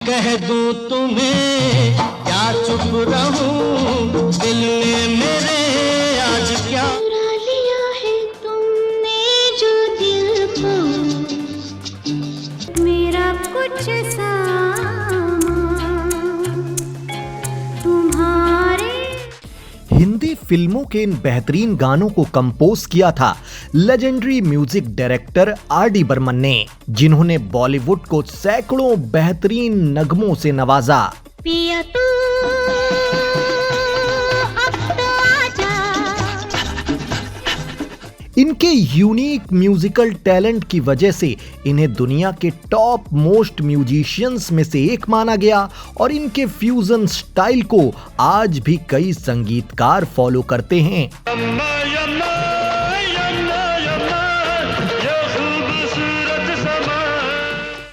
कह दूं तुम्हें, क्या चुप रहूं, दिल में मेरे आज क्या चुरा लिया है तुमने जो दिल को, मेरा कुछ सामान तुम्हारे। हिंदी फिल्मों के इन बेहतरीन गानों को कंपोज किया था legendary music director R D. Burman ने, जिन्होंने बॉलीवुड को सैकड़ों बेहतरीन नगमों से नवाजा। पिया तू अब तो आजा। इनके यूनिक म्यूजिकल टैलेंट की वजह से इन्हें दुनिया के टॉप मोस्ट म्यूजिशियंस में से एक माना गया और इनके फ्यूजन स्टाइल को आज भी कई संगीतकार फॉलो करते हैं।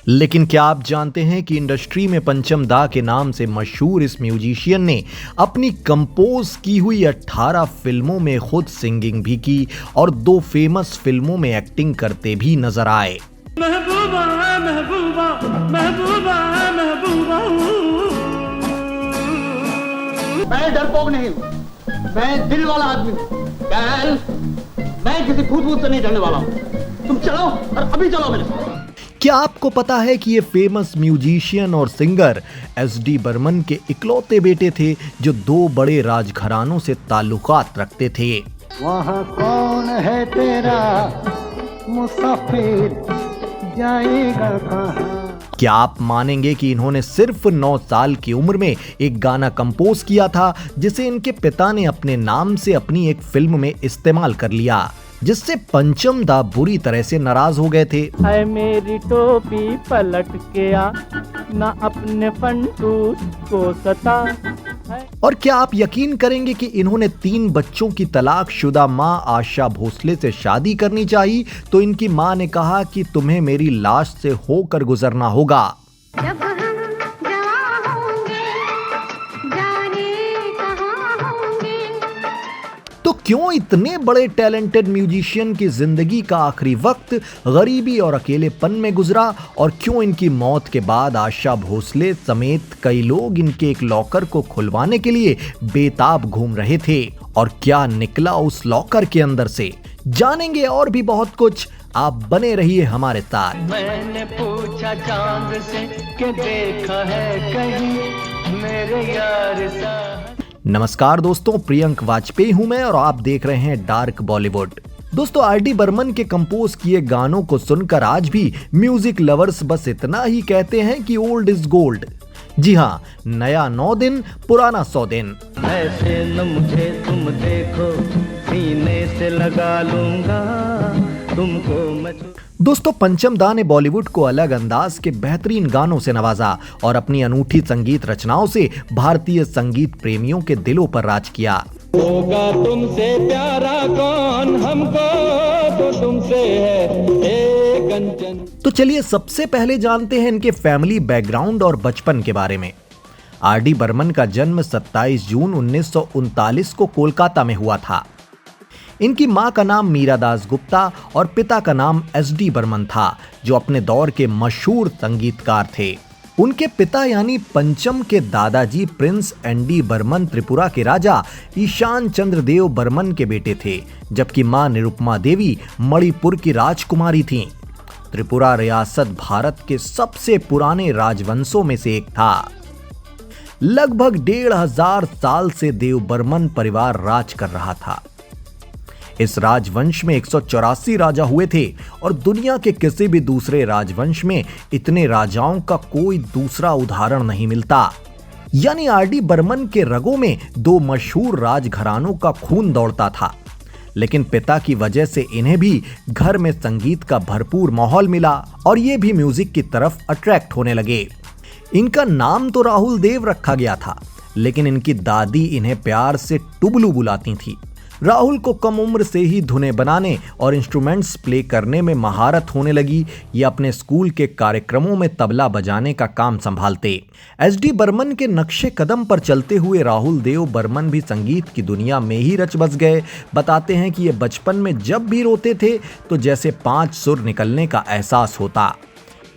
लेकिन क्या आप जानते हैं कि इंडस्ट्री में पंचम दा के नाम से मशहूर इस म्यूजिशियन ने अपनी कंपोज की हुई 18 फिल्मों में खुद सिंगिंग भी की और 2 फेमस फिल्मों में एक्टिंग करते भी नजर आए। महबूबा महबूबा महबूबा महबूबा। मैं डरपोक नहीं हूँ, मैं दिल वाला आदमी हूँ। मैं किसी भूत से नहीं डरने वाला हूँ। तुम चलो और अभी चलो मेरे साथ। क्या आपको पता है कि ये फेमस म्यूजिशियन और सिंगर एस.डी. बर्मन के इकलौते बेटे थे जो 2 बड़े राजघरानों से ताल्लुकात रखते थे। वहाँ कौन है तेरा मुसाफिर, जाएगा कहाँ? क्या आप मानेंगे कि इन्होंने सिर्फ 9 साल की उम्र में एक गाना कंपोज किया था जिसे इनके पिता ने अपने नाम से अपनी एक फिल्म में इस्तेमाल कर लिया, जिससे पंचम दा बुरी तरह से नाराज हो गए थे। है मेरी टोपी पलट के आ, ना अपने फंटूस को सता। और क्या आप यकीन करेंगे कि इन्होंने 3 बच्चों की तलाकशुदा मां आशा भोसले से शादी करनी चाहिए तो इनकी मां ने कहा कि तुम्हें मेरी लाश से होकर गुजरना होगा। जब हम जवां होंगे, जाने कहाँ होंगे। तो क्यों इतने बड़े टैलेंटेड म्यूजिशियन की जिंदगी का आखिरी वक्त गरीबी और अकेलेपन में गुजरा और क्यों इनकी मौत के बाद आशा भोसले समेत कई लोग इनके एक लॉकर को खुलवाने के लिए बेताब घूम रहे थे और क्या निकला उस लॉकर के अंदर से, जानेंगे और भी बहुत कुछ। आप बने रहिए हमारे साथ। मैंने पूछा चांद से कि देखा है कहीं मेरे यार सा। नमस्कार दोस्तों, प्रियंक वाजपेयी हूं मैं और आप देख रहे हैं डार्क बॉलीवुड। दोस्तों, आर.डी. बर्मन के कंपोज किए गानों को सुनकर आज भी म्यूजिक लवर्स बस इतना ही कहते हैं कि ओल्ड इज गोल्ड। जी हाँ, नया 9 दिन, पुराना 100 दिन। ऐसे न मुझे तुम देखो, सीने से लगा लूंगा तुमको मैं। दोस्तों, पंचम दा ने बॉलीवुड को अलग अंदाज के बेहतरीन गानों से नवाजा और अपनी अनूठी संगीत रचनाओं से भारतीय संगीत प्रेमियों के दिलों पर राज किया। होगा तुमसे प्यारा कौन, हमको तो तुमसे है एक कंचन। तो चलिए सबसे पहले जानते हैं इनके फैमिली बैकग्राउंड और बचपन के बारे में। आर.डी. बर्मन का जन्म 27 जून 1939 को कोलकाता में हुआ था। इनकी मां का नाम मीरा दास गुप्ता और पिता का नाम एस.डी. बर्मन था, जो अपने दौर के मशहूर संगीतकार थे। उनके पिता यानी पंचम के दादाजी प्रिंस एन.डी. बर्मन त्रिपुरा के राजा ईशान चंद्र देव बर्मन के बेटे थे, जबकि मां निरुपमा देवी मणिपुर की राजकुमारी थीं। त्रिपुरा रियासत भारत के सबसे पुराने राजवंशों में से एक था। लगभग 1500 साल से देव बर्मन परिवार राज कर रहा था। इस राजवंश में 184 राजा हुए थे और दुनिया के किसी भी दूसरे राजवंश में इतने राजाओं का कोई दूसरा उदाहरण नहीं मिलता। यानी आर.डी. बर्मन के रगों में 2 मशहूर राजघरानों का खून दौड़ता था। लेकिन पिता की वजह से इन्हें भी घर में संगीत का भरपूर माहौल मिला और ये भी म्यूजिक की तरफ अट्रैक्ट होने लगे। इनका नाम तो राहुल देव रखा गया था, लेकिन इनकी दादी इन्हें प्यार से टुबलू बुलाती थी। राहुल को कम उम्र से ही धुनें बनाने और इंस्ट्रूमेंट्स प्ले करने में महारत होने लगी। ये अपने स्कूल के कार्यक्रमों में तबला बजाने का काम संभालते। एस.डी. बर्मन के नक्शे कदम पर चलते हुए राहुल देव बर्मन भी संगीत की दुनिया में ही रच बस गए। बताते हैं कि ये बचपन में जब भी रोते थे तो जैसे 5 सुर निकलने का एहसास होता।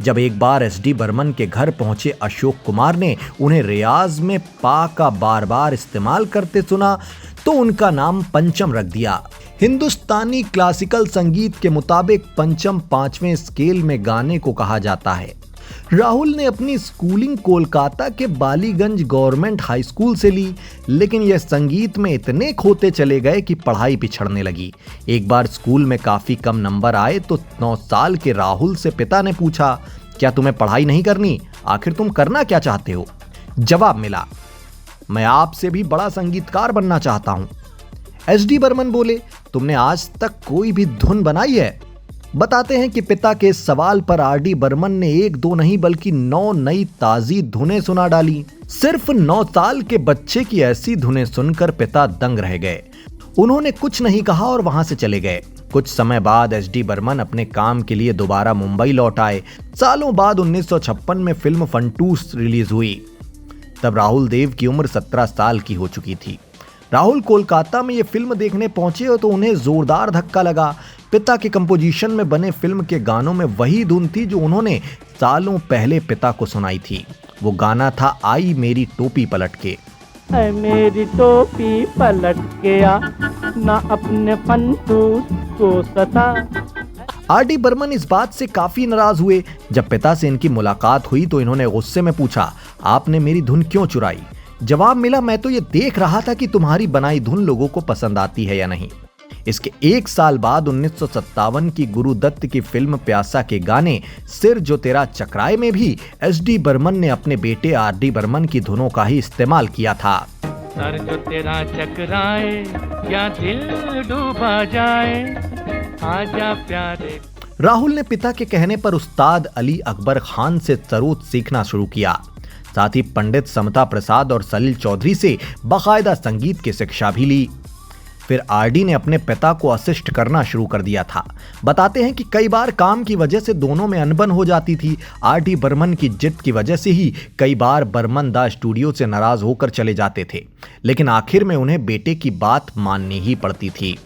जब एक बार एसडी बर्मन के घर पहुंचे अशोक कुमार ने उन्हें रियाज में पा का बार बार इस्तेमाल करते सुना तो उनका नाम पंचम रख दिया। हिंदुस्तानी क्लासिकल संगीत के मुताबिक पंचम 5वें स्केल में गाने को कहा जाता है। राहुल ने अपनी स्कूलिंग कोलकाता के बालीगंज गवर्नमेंट हाई स्कूल से ली, लेकिन यह संगीत में इतने खोते चले गए कि पढ़ाई पिछड़ने लगी। एक बार स्कूल में काफी कम नंबर आए तो 9 साल के राहुल से पिता ने पूछा, क्या तुम्हें पढ़ाई नहीं करनी? आखिर तुम करना क्या चाहते हो? जवाब मिला, मैं आपसे भी बड़ा संगीतकार बनना चाहता हूं। एसडी बर्मन बोले, तुमने आज तक कोई भी धुन बनाई है? बताते हैं कि पिता के सवाल पर आरडी बर्मन ने 1-2 नहीं बल्कि 9 नई ताजी धुनें सुना डाली। सिर्फ 9 साल के बच्चे की ऐसी धुनें सुनकर पिता दंग रह गए। उन्होंने कुछ नहीं कहा और वहां से चले गए। कुछ समय बाद एसडी बर्मन अपने काम के लिए दोबारा मुंबई लौट आए। सालों बाद 1956 में फिल्म फंटूस रिलीज हुई। तब राहुल देव की उम्र 17 साल की हो चुकी थी। राहुल कोलकाता में ये फिल्म देखने पहुंचे तो उन्हें जोरदार धक्का लगा। पिता के कंपोजिशन में बने फिल्म के गानों में वही धुन थी जो उन्होंने सालों पहले पिता को सुनाई थी। वो गाना था आई मेरी टोपी पलट के। ऐ मेरी टोपी पलट के आ, ना अपने फंटूस को सता। आरडी बर्मन इस बात से काफी नाराज हुए। जब पिता से इनकी मुलाकात हुई तो इन्होंने गुस्से में पूछा, आपने मेरी धुन क्यों चुराई? जवाब मिला, मैं तो ये देख रहा था कि तुम्हारी बनाई धुन लोगों को पसंद आती है या नहीं। इसके 1 साल बाद 1957 की गुरुदत्त की फिल्म प्यासा के गाने सिर जो तेरा चकराए में भी एसडी बर्मन ने अपने बेटे आरडी बर्मन की धुनों का ही इस्तेमाल किया था। सर जो तेरा चकराए क्या दिल डूबा जाए, आजा प्यारे। राहुल ने पिता के कहने पर उस्ताद अली अकबर खान से सरोद सीखना शुरू किया। साथ ही पंडित समता प्रसाद और सलील चौधरी से बाकायदा संगीत की शिक्षा भी ली। फिर आरडी ने अपने पिता को असिस्ट करना शुरू कर दिया था। बताते हैं कि कई बार काम की वजह से दोनों में अनबन हो जाती थी। आरडी बर्मन की जिद की वजह से ही कई बार बर्मन दा स्टूडियो से नाराज होकर चले जाते थे, लेकिन आखिर में उन्हें बेटे की बात माननी ही पड़ती थी।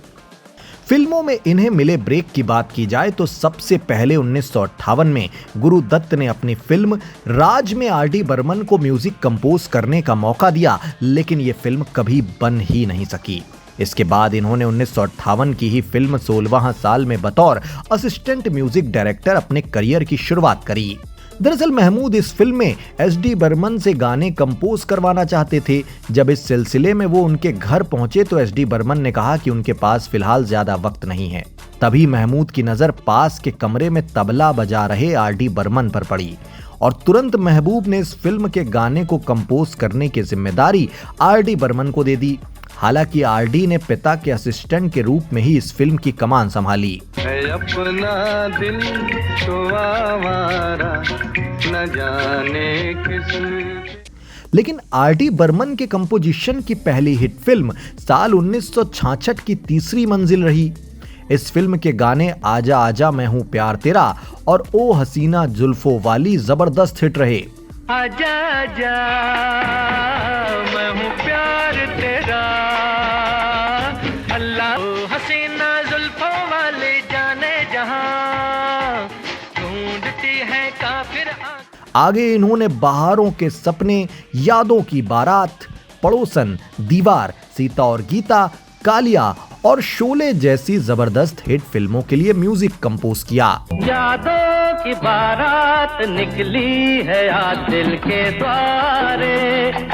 फिल्मों में इन्हें मिले ब्रेक की बात की जाए तो सबसे पहले 1958 में गुरुदत्त ने अपनी फिल्म राज में आरडी बर्मन को म्यूजिक कंपोज करने का मौका दिया, लेकिन ये फिल्म कभी बन ही नहीं सकी। इसके बाद इन्होंने 1958 की ही फिल्म 16वां साल में बतौर असिस्टेंट म्यूजिक डायरेक्टर अपने करियर की शुरुआत करी। दरअसल महमूद इस फिल्म में एसडी बर्मन से गाने कंपोज करवाना चाहते थे। जब इस सिलसिले में वो उनके घर पहुंचे तो एसडी बर्मन ने कहा कि उनके पास फिलहाल ज्यादा वक्त नहीं है। तभी महमूद की नजर पास के कमरे में तबला बजा रहे आरडी बर्मन पर पड़ी और तुरंत महबूब ने इस फिल्म के गाने को कंपोज करने की जिम्मेदारी आरडी बर्मन को दे दी। हालांकि आरडी ने पिता के असिस्टेंट के रूप में ही इस फिल्म की कमान संभाली। अपना दिल तो आवारा न जाने किस। लेकिन आरडी बर्मन के कंपोजिशन की पहली हिट फिल्म साल 1966 की तीसरी मंजिल रही। इस फिल्म के गाने आजा आजा मैं हूं प्यार तेरा और ओ हसीना जुल्फों वाली जबरदस्त हिट रहे। आजा आजा मैं हूँ प्यार तेरा, अल्लाह ओ हसीना जुल्फों वाले जाने जहां, ढूंढती है काफिर। आगे इन्होंने बहारों के सपने, यादों की बारात, पड़ोसन, दीवार, सीता और गीता, कालिया और शोले जैसी जबरदस्त हिट फिल्मों के लिए म्यूजिक कंपोज किया। यादों की बारात निकली है आज दिल के द्वारे,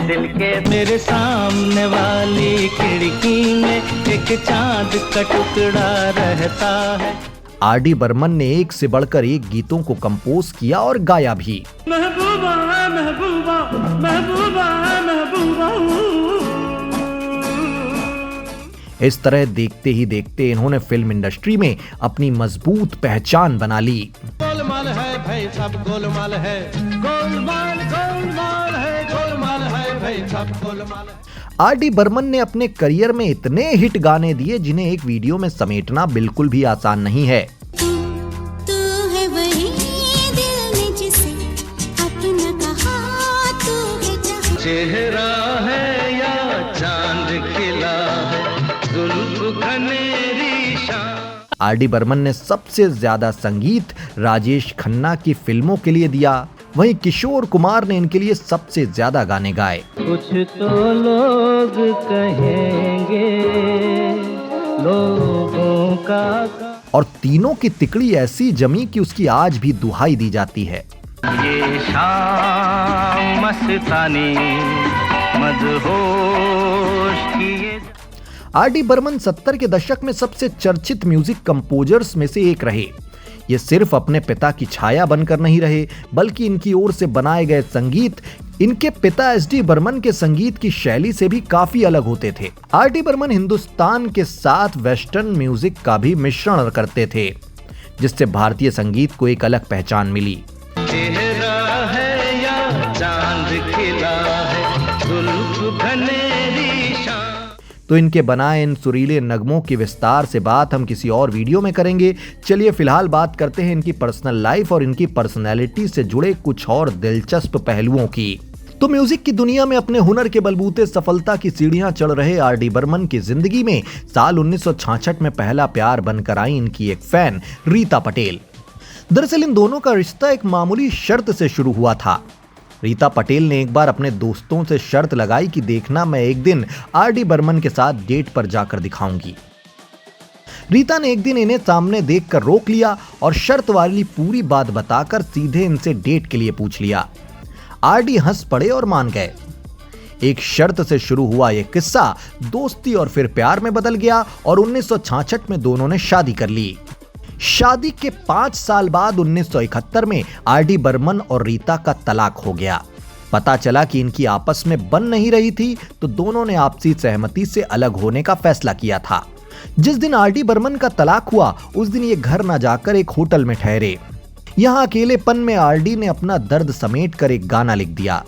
दिल के मेरे सामने वाली खिड़की में एक चांद का टुकड़ा रहता है। आरडी बर्मन ने एक से बढ़कर एक गीतों को कंपोज किया और गाया भी। महबूबा महबूबा महबूबा महबूबा। इस तरह देखते ही देखते इन्होंने फिल्म इंडस्ट्री में अपनी मजबूत पहचान बना ली। गोलमाल है भाई सब गोलमाल है, गोलमाल गोलमाल है, गोलमाल है भाई सब गोलमाल है। आरडी बर्मन ने अपने करियर में इतने हिट गाने दिए जिन्हें एक वीडियो में समेटना बिल्कुल भी आसान नहीं है। तू है वही दिल ने जिसे अपना कहा, तू है जहां। चेहरा है या चांद खिला है, जुल्फ घनेरी शान। आर.डी. बर्मन ने सबसे ज्यादा संगीत राजेश खन्ना की फिल्मों के लिए दिया। वहीं किशोर कुमार ने इनके लिए सबसे ज्यादा गाने गाए। कुछ तो लोग कहेंगे लोगों का, और तीनों की तिकड़ी ऐसी जमी कि उसकी आज भी दुहाई दी जाती है। ये शाम मस्तानी मदहोश किए। आर.डी. बर्मन 70 के दशक में सबसे चर्चित म्यूजिक कंपोजर्स में से एक रहे। ये सिर्फ अपने पिता की छाया बनकर नहीं रहे, बल्कि इनकी ओर से बनाए गए संगीत इनके पिता एस.डी. बर्मन के संगीत की शैली से भी काफी अलग होते थे। आर.डी. बर्मन हिंदुस्तान के साथ वेस्टर्न म्यूजिक का भी मिश्रण करते थे, जिससे भारतीय संगीत को एक अलग पहचान मिली। चेहरा है या चांद खिला है, जुल्फ घनेरी शाम। तो इनके बनाए इन सुरीले नगमों की विस्तार से बात हम किसी और वीडियो में करेंगे। चलिए फिलहाल बात करते हैं इनकी पर्सनल लाइफ और इनकी पर्सनैलिटी से जुड़े कुछ और दिलचस्प पहलुओं की। तो म्यूजिक की दुनिया में अपने हुनर के बलबूते सफलता की सीढ़ियां चढ़ रहे आर.डी. बर्मन की जिंदगी में साल 1966 में पहला प्यार बनकर आई इनकी एक फैन रीता पटेल। दरअसल इन दोनों का रिश्ता एक मामूली शर्त से शुरू हुआ था। रीता पटेल ने एक बार अपने दोस्तों से शर्त लगाई कि देखना, मैं एक दिन आर.डी. बर्मन के साथ डेट पर जाकर दिखाऊंगी। रीता ने एक दिन इन्हें सामने देखकर रोक लिया और शर्त वाली पूरी बात बताकर सीधे इनसे डेट के लिए पूछ लिया। आर.डी. हंस पड़े और मान गए। एक शर्त से शुरू हुआ यह किस्सा दोस्ती और फिर प्यार में बदल गया और 1966 में दोनों ने शादी कर ली। शादी के 5 साल बाद 1971 में आर.डी. बर्मन और रीता का तलाक हो गया। पता चला कि इनकी आपस में बन नहीं रही थी, तो दोनों ने आपसी सहमति से अलग होने का फैसला किया था। जिस दिन आर.डी. बर्मन का तलाक हुआ उस दिन ये घर न जाकर एक होटल में ठहरे। यहां अकेलेपन में आर.डी. ने अपना दर्द समेट कर एक गाना लिख दिया।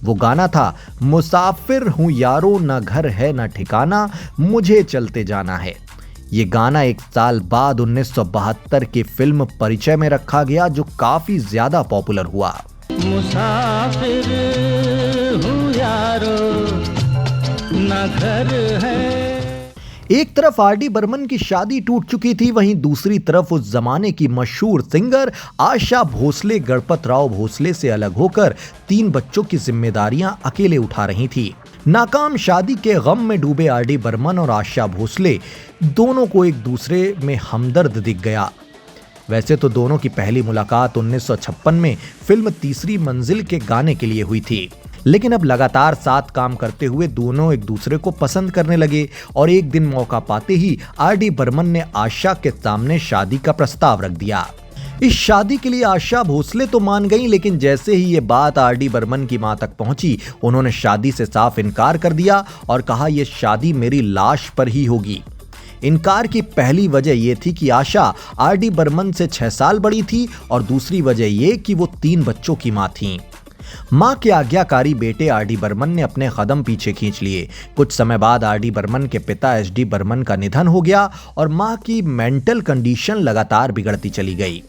वो गाना था, मुसाफिर हूं यारो, न घर है न ठिकाना, मुझे चलते जाना है। ये गाना एक साल बाद 1972 की फिल्म परिचय में रखा गया, जो काफी ज्यादा पॉपुलर हुआ। मुसाफिर हूँ यारो, ना घर है। एक तरफ आर.डी. बर्मन की शादी टूट चुकी थी, वहीं दूसरी तरफ उस जमाने की मशहूर सिंगर आशा भोसले गणपत राव भोसले से अलग होकर 3 बच्चों की जिम्मेदारियां अकेले उठा रही थी। नाकाम शादी के गम में डूबे आर.डी. बर्मन और आशा भोसले दोनों को एक दूसरे में हमदर्द दिख गया। वैसे तो दोनों की पहली मुलाकात 1956 में फिल्म तीसरी मंजिल के गाने के लिए हुई थी, लेकिन अब लगातार साथ काम करते हुए दोनों एक दूसरे को पसंद करने लगे और एक दिन मौका पाते ही आर.डी. बर्मन ने आशा के सामने शादी का प्रस्ताव रख दिया। इस शादी के लिए आशा भोसले तो मान गई, लेकिन जैसे ही ये बात आर.डी. बर्मन की मां तक पहुंची, उन्होंने शादी से साफ इनकार कर दिया और कहा, यह शादी मेरी लाश पर ही होगी। इनकार की पहली वजह यह थी कि आशा आर.डी. बर्मन से 6 साल बड़ी थी और दूसरी वजह यह कि वो 3 बच्चों की मां थीं। मां के आज्ञाकारी बेटे आर.डी. बर्मन ने अपने कदम पीछे खींच लिए। कुछ समय बाद आर.डी. बर्मन के पिता एस.डी. बर्मन का निधन हो गया और मां की मेंटल कंडीशन लगातार बिगड़ती चली गई।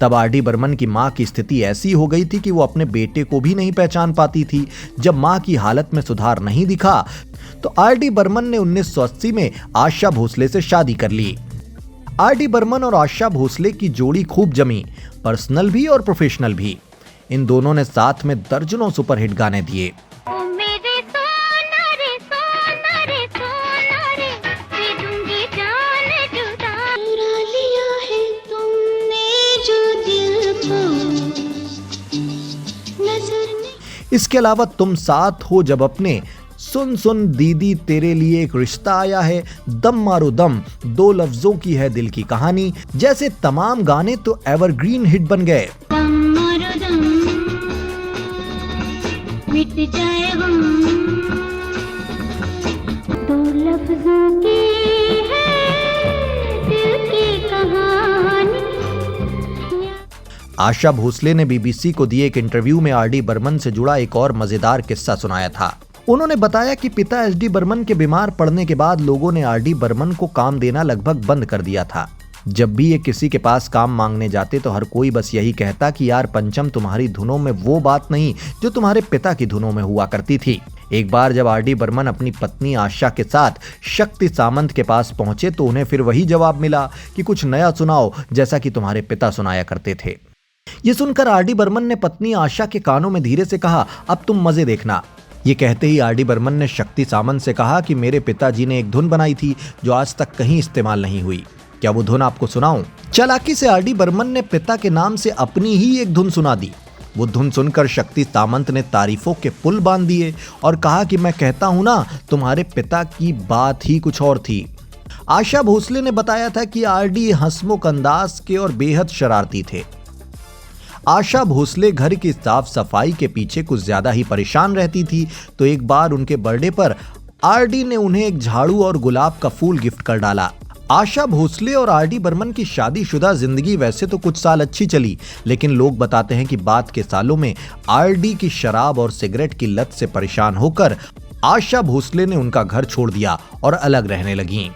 तब आर.डी. बर्मन की मां की स्थिति ऐसी हो गई थी कि वो अपने बेटे को भी नहीं पहचान पाती थी। जब मां की हालत में सुधार नहीं दिखा तो आर.डी. बर्मन ने 1980 में आशा भोसले से शादी कर ली। आर.डी. बर्मन और आशा भोसले की जोड़ी खूब जमी, पर्सनल भी और प्रोफेशनल भी। इन दोनों ने साथ में दर्जनों सुपरहिट गाने दिए। इसके अलावा तुम साथ हो जब अपने, सुन सुन दीदी तेरे लिए एक रिश्ता आया है, दम मारो दम, 2 लफ्जों की है दिल की कहानी जैसे तमाम गाने तो एवरग्रीन हिट बन गए। मिट जाए गम, 2 लफ्जों की है दिल की कहानी। आशा भोसले ने बीबीसी को दिए एक इंटरव्यू में आर.डी. बर्मन से जुड़ा एक और मजेदार किस्सा सुनाया था। उन्होंने बताया कि पिता एस.डी. बर्मन के बीमार पड़ने के बाद लोगों ने आर.डी. बर्मन को काम देना लगभग बंद कर दिया था। जब भी ये किसी के पास काम मांगने जाते तो हर कोई बस यही कहता कि यार पंचम, तुम्हारी धुनों में वो बात नहीं जो तुम्हारे पिता की धुनों में हुआ करती थी। एक बार जब आर डी बर्मन अपनी पत्नी आशा के साथ शक्ति सामंत के पास पहुंचे तो उन्हें फिर वही जवाब मिला कि कुछ नया सुनाओ, जैसा कि तुम्हारे पिता सुनाया करते थे। यह सुनकर आर डी बर्मन ने पत्नी आशा के कानों में धीरे से कहा, अब तुम मजे देखना। ये कहते ही आर डी बर्मन ने शक्ति सामंत से कहा कि मेरे पिताजी ने एक धुन बनाई थी जो आज तक कहीं इस्तेमाल नहीं हुई, क्या वो धुन आपको सुनाऊं? चालाकी से आर डी बर्मन ने पिता के नाम से अपनी ही एक धुन सुना दी। वो धुन सुनकर शक्ति सामंत ने तारीफों के पुल बांध दिए और कहा कि मैं कहता हूं ना, तुम्हारे पिता की बात ही कुछ और थी। आशा भोसले ने बताया था कि आर डी हंसमुख अंदाज के और बेहद शरारती थे। आशा भोसले घर की साफ सफाई के पीछे कुछ ज्यादा ही परेशान रहती थी, तो एक बार उनके बर्थडे पर आर डी ने उन्हें एक झाड़ू और गुलाब का फूल गिफ्ट कर डाला। आशा भोसले और आर डी बर्मन की शादीशुदा जिंदगी वैसे तो कुछ साल अच्छी चली, लेकिन लोग बताते हैं कि बाद के सालों में आर डी की शराब और सिगरेट की लत से परेशान होकर आशा भोसले ने उनका घर छोड़ दिया और अलग रहने लगीं।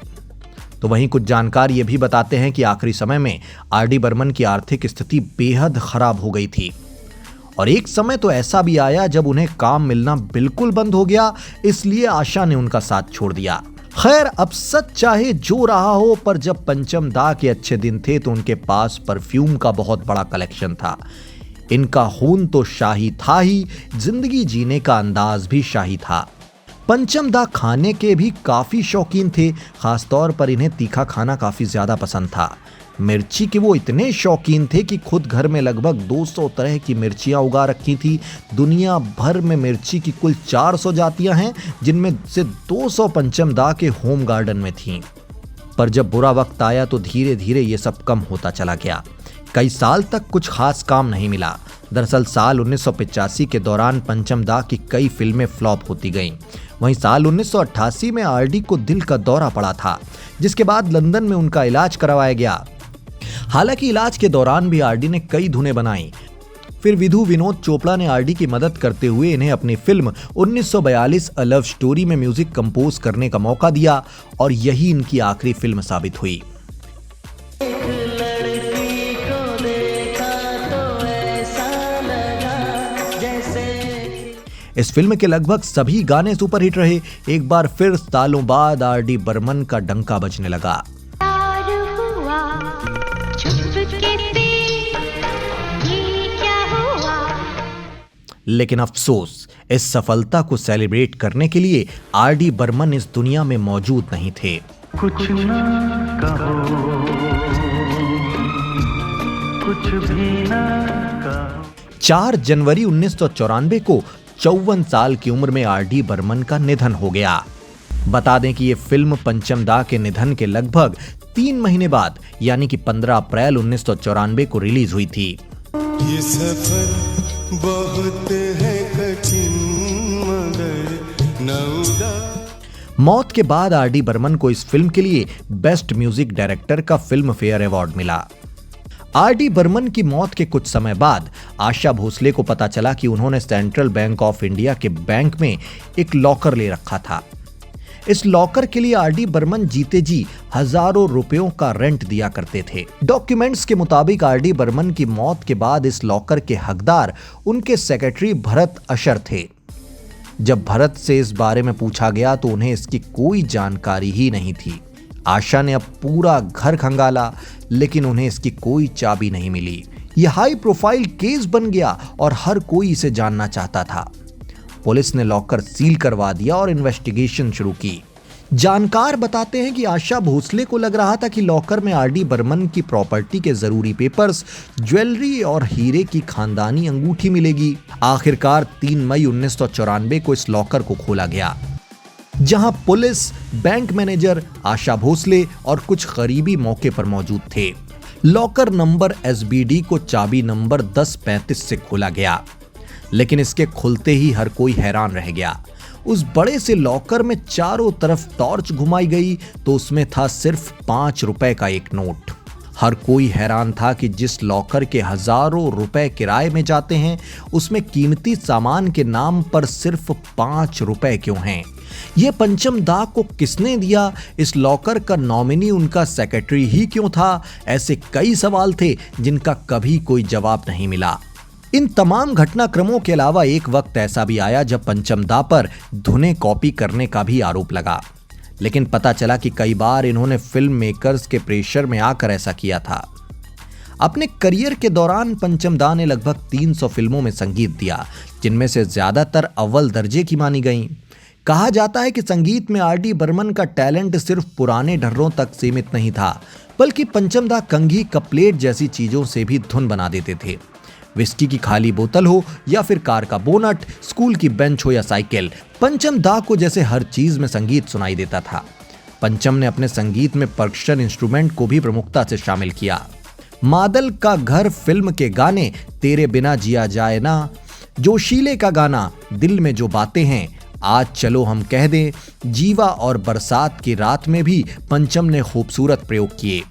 तो वहीं कुछ जानकार ये भी बताते हैं कि आखिरी समय में आर डी बर्मन की आर्थिक स्थिति बेहद खराब हो गई थी और एक समय तो ऐसा भी आया जब उन्हें काम मिलना बिल्कुल बंद हो गया, इसलिए आशा ने उनका साथ छोड़ दिया। खैर, अब सच चाहे जो रहा हो, पर जब पंचम दा के अच्छे दिन थे तो उनके पास परफ्यूम का बहुत बड़ा कलेक्शन था। इनका खून तो शाही था ही, जिंदगी जीने का अंदाज भी शाही था। पंचम दा खाने के भी काफी शौकीन थे, खासतौर पर इन्हें तीखा खाना काफी ज्यादा पसंद था। मिर्ची के वो इतने शौकीन थे कि खुद घर में लगभग 200 तरह की मिर्चियां उगा रखी थी। दुनिया भर में मिर्ची की कुल 400 जातियां हैं, जिनमें से 200 पंचम दा के होम गार्डन में थीं। पर जब बुरा वक्त आया तो धीरे धीरे ये सब कम होता चला गया। कई साल तक कुछ खास काम नहीं मिला। दरअसल साल 1985 के दौरान पंचम दा की कई फिल्में फ्लॉप होती गईं। वहीं साल 1988 में आर डी को दिल का दौरा पड़ा था, जिसके बाद लंदन में उनका इलाज करवाया गया। हालांकि इलाज के दौरान भी आर डी ने कई धुनें बनाई। फिर विधु विनोद चोपड़ा ने आर डी की मदद करते हुए इन्हें अपनी फिल्म 1942 अ लव स्टोरी में म्यूजिक कंपोज करने का मौका दिया और यही इनकी आखिरी फिल्म साबित हुई। इस फिल्म के लगभग सभी गाने सुपरहिट रहे। एक बार फिर सालों बाद आर डी बर्मन का डंका बजने लगा। लेकिन अफसोस, इस सफलता को सेलिब्रेट करने के लिए आर डी बर्मन इस दुनिया में मौजूद नहीं थे। कुछ ना कहो, कुछ भी ना कहो। 4 जनवरी 1994 को 54 साल की उम्र में आर डी बर्मन का निधन हो गया। बता दें कि यह फिल्म पंचम दा के निधन के लगभग 3 महीने बाद यानी कि 15 अप्रैल 1994 को रिलीज हुई थी। ये सफर बहुत है कठिन मगर नौदा। मौत के बाद आर डी बर्मन को इस फिल्म के लिए बेस्ट म्यूजिक डायरेक्टर का फिल्म फेयर अवार्ड मिला। आर डी बर्मन की मौत के कुछ समय बाद आशा भोसले को पता चला कि उन्होंने सेंट्रल बैंक ऑफ इंडिया के बैंक में एक लॉकर ले रखा था। इस लॉकर के लिए आर डी बर्मन जीते जी हजारों रुपयों का रेंट दिया करते थे। डॉक्यूमेंट्स के मुताबिक आर डी बर्मन की मौत के बाद इस लॉकर के हकदार उनके सेक्रेटरी भरत अशर थे। जब भरत से इस बारे में पूछा गया तो उन्हें इसकी कोई जानकारी ही नहीं थी। आशा ने अब पूरा घर खंगाला, लेकिन उन्हें इसकी कोई चाबी नहीं मिली। यह हाई प्रोफाइल केस बन गया और हर कोई इसे जानना चाहता था। पुलिस ने लॉकर सील करवा दिया और इन्वेस्टिगेशन शुरू की। जानकार बताते हैं कि आशा भोसले को लग रहा था कि लॉकर में आर डी बर्मन की प्रॉपर्टी के जरूरी पेपर्स, ज्वेलरी और हीरे की खानदानी अंगूठी मिलेगी। आखिरकार 3 मई 1994 को इस लॉकर को खोला गया, जहां police, bank manager, Asha Bhosle और कुछ करीबी मौके पर मौजूद थे। लॉकर नंबर SBD को चाबी नंबर 1035 से खोला गया, लेकिन इसके खुलते ही हर कोई हैरान रह गया। उस बड़े से लॉकर में चारों तरफ टॉर्च घुमाई गई तो उसमें था सिर्फ 5 रुपए का एक नोट। हर कोई हैरान था कि जिस लॉकर के हजारों रुपए किराए में जाते हैं, उसमें कीमती सामान के नाम पर सिर्फ 5 रुपए क्यों हैं? यह पंचम दा को किसने दिया? इस लॉकर का नॉमिनी उनका सेक्रेटरी ही क्यों था? ऐसे कई सवाल थे जिनका कभी कोई जवाब नहीं मिला। इन तमाम घटनाक्रमों के अलावा एक वक्त ऐसा भी आया जब पंचम दा पर धुनें कॉपी करने का भी आरोप लगा, लेकिन पता चला कि कई बार इन्होंने फिल्म मेकर्स के प्रेशर में आकर ऐसा किया था। अपने करियर के दौरान पंचम दा ने लगभग 300 फिल्मों में संगीत दिया, जिनमें से ज्यादातर अव्वल दर्जे की मानी गईं। कहा जाता है कि संगीत में आर.डी. बर्मन का टैलेंट सिर्फ पुराने ढर्रों तक सीमित नहीं था, बल्कि पंचम दा कंघी, कपलेट जैसी चीजों से भी धुन बना देते थे। विस्की की खाली बोतल हो या फिर कार का बोनट, स्कूल की बेंच हो या साइकिल, पंचम दा को जैसे हर चीज में संगीत सुनाई देता था। पंचम ने अपने संगीत में पर्कशन इंस्ट्रूमेंट को भी प्रमुखता से शामिल किया। मादल का घर फिल्म के गाने तेरे बिना जिया जाए ना, जोशीले का गाना दिल में जो बातें हैं, आज चलो हम कह दें, जीवा और बरसात की रात में भी पंचम ने खूबसूरत प्रयोग किए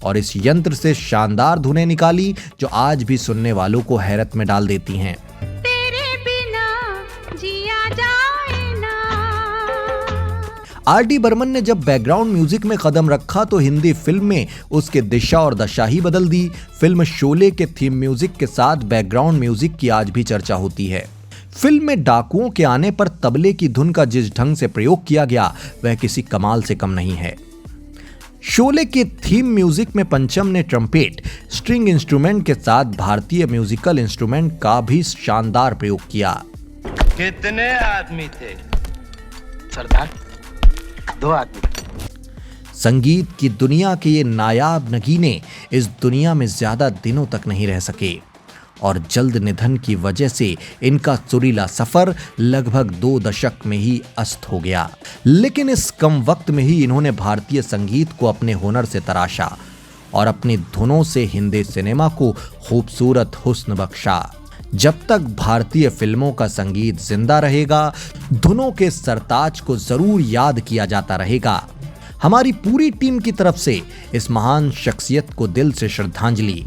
और इस यंत्र से शानदार धुनें निकाली जो आज भी सुनने वालों को हैरत में डाल देती हैं। तेरे बिना जिया जाए ना। आर.डी. बर्मन ने जब बैकग्राउंड म्यूजिक में कदम रखा तो हिंदी फिल्म में उसके दिशा और दशा ही बदल दी। फिल्म शोले के थीम म्यूजिक के साथ बैकग्राउंड म्यूजिक की आज भी चर्चा होती है। फिल्म में डाकुओं के आने पर तबले की धुन का जिस ढंग से प्रयोग किया गया वह किसी कमाल से कम नहीं है। शोले के थीम म्यूजिक में पंचम ने ट्रम्पेट, स्ट्रिंग इंस्ट्रूमेंट के साथ भारतीय म्यूजिकल इंस्ट्रूमेंट का भी शानदार प्रयोग किया। कितने आदमी थे सरदार? 2 आदमी। संगीत की दुनिया के ये नायाब नगीने इस दुनिया में ज्यादा दिनों तक नहीं रह सके और जल्द निधन की वजह से इनका सुरीला सफर लगभग 2 दशक में ही अस्त हो गया। लेकिन इस कम वक्त में ही इन्होंने भारतीय संगीत को अपने हुनर से तराशा और अपनी धुनों से हिंदी सिनेमा को खूबसूरत हुस्न बख्शा। जब तक भारतीय फिल्मों का संगीत जिंदा रहेगा, धुनों के सरताज को जरूर याद किया जाता रहेगा। हमारी पूरी टीम की तरफ से इस महान शख्सियत को दिल से श्रद्धांजलि।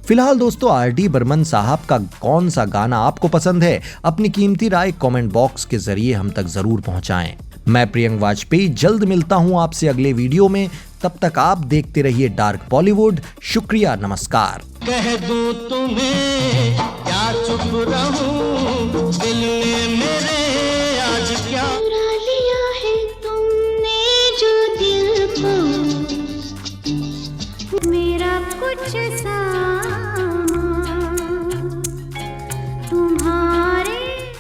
फिलहाल दोस्तों, आर.डी. बर्मन साहब का कौन सा गाना आपको पसंद है? अपनी कीमती राय कमेंट बॉक्स के जरिए हम तक जरूर पहुंचाएं। मैं प्रियंक वाजपेयी जल्द मिलता हूं आपसे अगले वीडियो में। तब तक आप देखते रहिए डार्क बॉलीवुड। शुक्रिया, नमस्कार। कह दूं तुम्हें क्या चुप रहूं, दिल ने मेरे आज क्या चुरा लिया है तुमने जो दिल को, मेरा कुछ सा